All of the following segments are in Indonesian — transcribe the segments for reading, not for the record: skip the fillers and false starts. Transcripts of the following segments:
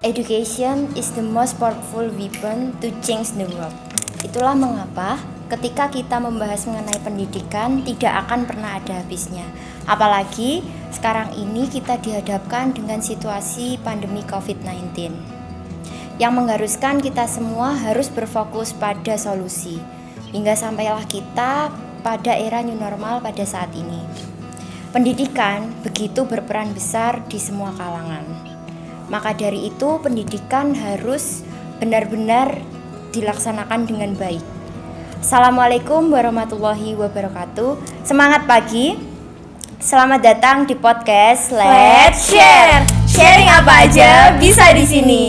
Education is the most powerful weapon to change the world. Itulah mengapa ketika kita membahas mengenai pendidikan tidak akan pernah ada habisnya. Apalagi sekarang ini kita dihadapkan dengan situasi pandemi COVID-19 yang mengharuskan kita semua harus berfokus pada solusi hingga sampailah kita pada era new normal pada saat ini. Pendidikan begitu berperan besar di semua kalangan. Maka dari itu pendidikan harus benar-benar dilaksanakan dengan baik. Assalamualaikum warahmatullahi wabarakatuh. Semangat pagi. Selamat datang di podcast Let's Share. Sharing apa aja bisa di sini.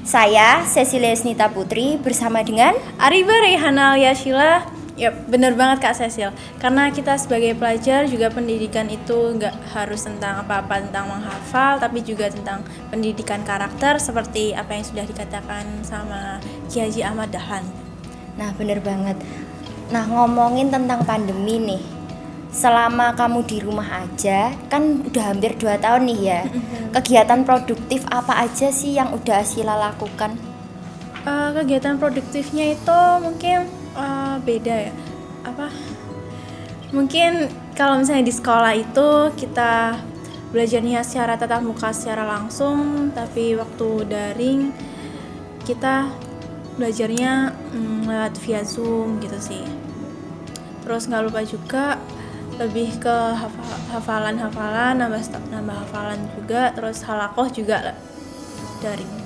Saya Cecilia Snita Putri bersama dengan Ariba Rehana Yashila. Yap, benar banget Kak Cecil. Karena kita sebagai pelajar juga pendidikan itu nggak harus tentang apa-apa tentang menghafal, tapi juga tentang pendidikan karakter seperti apa yang sudah dikatakan sama Ki Haji Ahmad Dahlan. Nah, benar banget. Nah, ngomongin tentang pandemi nih. Selama kamu di rumah aja, kan udah hampir 2 tahun nih ya. Kegiatan produktif apa aja sih yang udah Asila lakukan? Kegiatan produktifnya itu mungkin beda ya. Mungkin kalau misalnya di sekolah itu kita belajarnya secara tatap muka secara langsung, tapi waktu daring kita belajarnya lewat via Zoom gitu sih. Terus nggak lupa juga lebih ke hafalan, nambah hafalan juga, terus halakoh juga daring.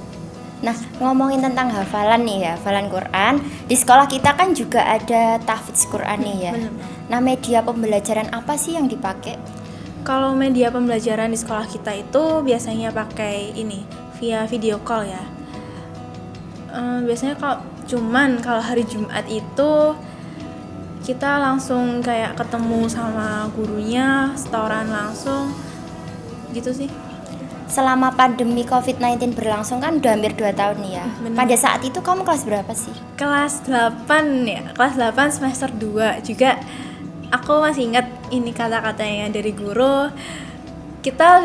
Nah, ngomongin tentang hafalan nih ya, hafalan Quran. Di sekolah kita kan juga ada tahfidz Quran nih ya. Bener. Nah, media pembelajaran apa sih yang dipakai? Kalau media pembelajaran di sekolah kita itu biasanya pakai ini, via video call ya. Biasanya kalau hari Jumat itu kita langsung kayak ketemu sama gurunya, setoran langsung gitu sih. Selama pandemi COVID-19 berlangsung kan udah hampir 2 tahun nih ya. Bener. Pada saat itu kamu kelas berapa sih? Kelas 8 ya, kelas 8 semester 2 juga. Aku masih ingat ini kata-katanya dari guru. Kita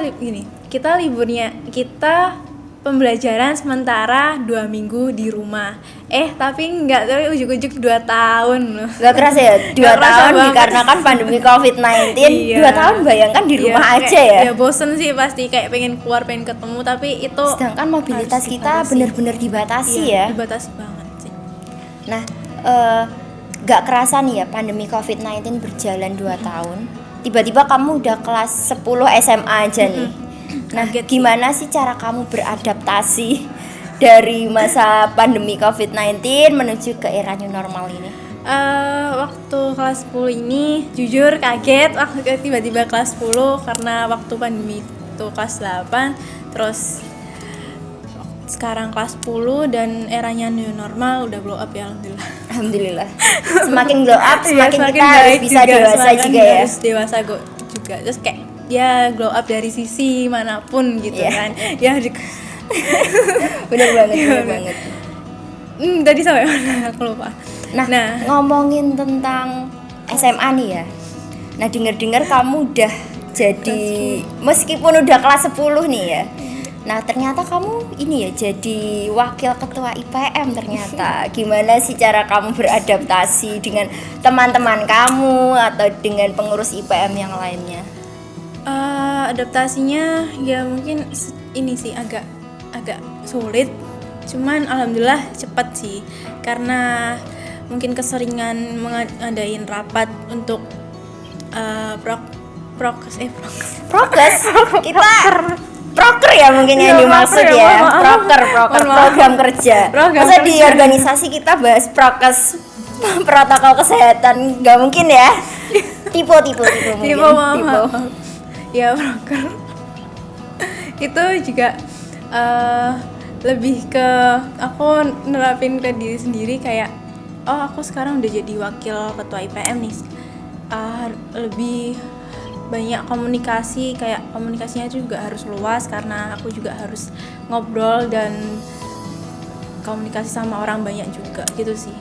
pembelajaran sementara 2 minggu di rumah. Tapi enggak, tapi ujuk-ujuk 2 tahun loh. Gak kerasa ya, 2 tahun dikarenakan pandemi COVID-19. Iya. 2 tahun bayangkan di rumah aja ya. Ya bosen sih pasti, kayak pengen keluar, pengen ketemu, tapi itu Sedangkan mobilitas kita benar-benar dibatasi ya. Dibatasi banget sih. Nah, gak kerasa nih ya pandemi COVID-19 berjalan 2 tahun. Tiba-tiba kamu udah kelas 10 SMA aja nih. Nah, Kaget. gimana sih cara kamu beradaptasi dari masa pandemi COVID-19 menuju ke era new normal ini? Waktu kelas 10 ini jujur kaget waktu tiba-tiba kelas 10 karena waktu pandemi itu kelas 8, terus sekarang kelas 10 dan eranya new normal udah blow up ya, alhamdulillah. Alhamdulillah. Semakin glow up, semakin kita baik harus bisa dewasa semakin juga ya. harus dewasa juga. Terus kayak ya glow up dari sisi manapun gitu kan. Ya Bener banget. Tadi sampai mana aku lupa. Nah, ngomongin tentang SMA nih ya. Nah, dengar kamu udah jadi meskipun udah kelas 10 nih ya. Nah, ternyata kamu ini ya jadi wakil ketua IPM ternyata. Gimana sih cara kamu beradaptasi dengan teman-teman kamu atau dengan pengurus IPM yang lainnya? Adaptasinya ya mungkin ini sih agak sulit. Cuman alhamdulillah cepat sih, karena mungkin keseringan mengadain rapat untuk prokes kita proker ya mungkin yang dimaksud ya. Proker program kerja. Masa di organisasi kita bahas prokes protokol kesehatan nggak mungkin ya. Tipe mungkin. Ya proker itu juga lebih ke aku nerapin ke diri sendiri, kayak aku sekarang udah jadi wakil ketua IPM nih, lebih banyak komunikasi, kayak komunikasinya juga harus luas karena aku juga harus ngobrol dan komunikasi sama orang banyak juga gitu sih.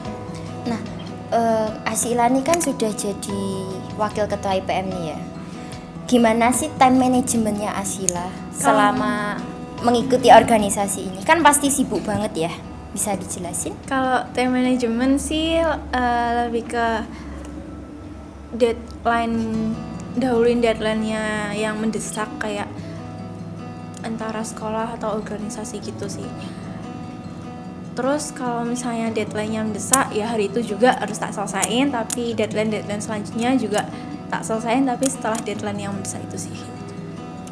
Nah, Asila nih kan sudah jadi wakil ketua IPM nih ya. Gimana sih time manajemennya Asila selama mengikuti organisasi ini? Kan pasti sibuk banget ya. Bisa dijelasin? Kalau time management sih lebih ke dahuluin deadline-nya yang mendesak, kayak antara sekolah atau organisasi gitu sih. Terus kalau misalnya deadline-nya mendesak, ya hari itu juga harus tak selesaiin, tapi deadline selanjutnya juga tak selesaiin, tapi setelah deadline yang mendesak itu sih.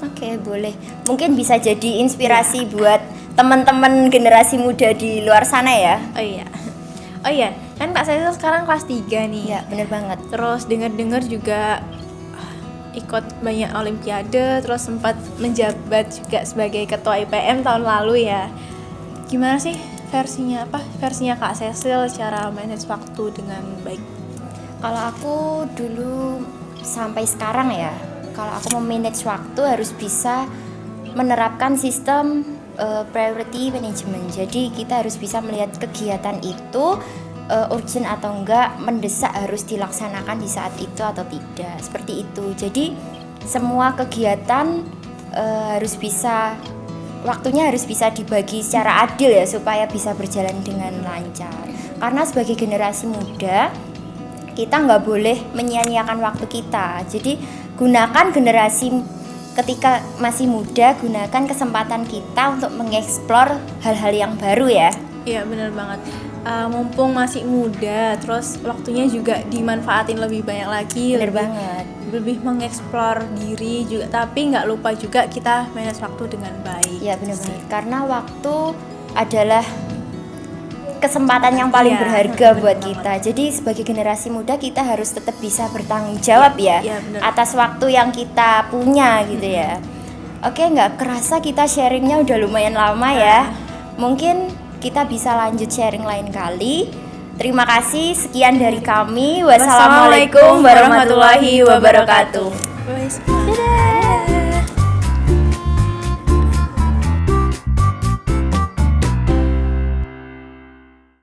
Oke, boleh. Mungkin bisa jadi inspirasi buat teman-teman generasi muda di luar sana ya. Oh iya, kan Kak Sesi sekarang kelas 3 nih. Ya, bener banget. Terus dengar-dengar juga ikut banyak olimpiade, terus sempat menjabat juga sebagai ketua IPM tahun lalu ya. Gimana sih versinya Kak Cecil cara manage waktu dengan baik? Kalau aku dulu sampai sekarang ya, kalau aku memanage waktu harus bisa menerapkan sistem priority management. Jadi kita harus bisa melihat kegiatan itu urgent atau enggak, mendesak harus dilaksanakan di saat itu atau tidak, seperti itu. Jadi semua kegiatan waktunya harus bisa dibagi secara adil ya, supaya bisa berjalan dengan lancar. Karena sebagai generasi muda, kita nggak boleh menyia-nyiakan waktu kita. Jadi gunakan ketika masih muda, gunakan kesempatan kita untuk mengeksplor hal-hal yang baru ya. Iya, benar banget. Mumpung masih muda, terus waktunya juga dimanfaatin lebih banyak lagi. Bener banget. Lebih mengeksplor diri juga, tapi nggak lupa juga kita manage waktu dengan baik. Iya, bener banget. Karena waktu adalah kesempatan yang paling berharga buat kita. Jadi sebagai generasi muda kita harus tetap bisa bertanggung jawab ya atas waktu yang kita punya gitu ya. Oke, nggak kerasa kita sharingnya udah lumayan lama ya. Mungkin kita bisa lanjut sharing lain kali. Terima kasih, sekian dari kami. Wassalamualaikum warahmatullahi wabarakatuh. Dadah.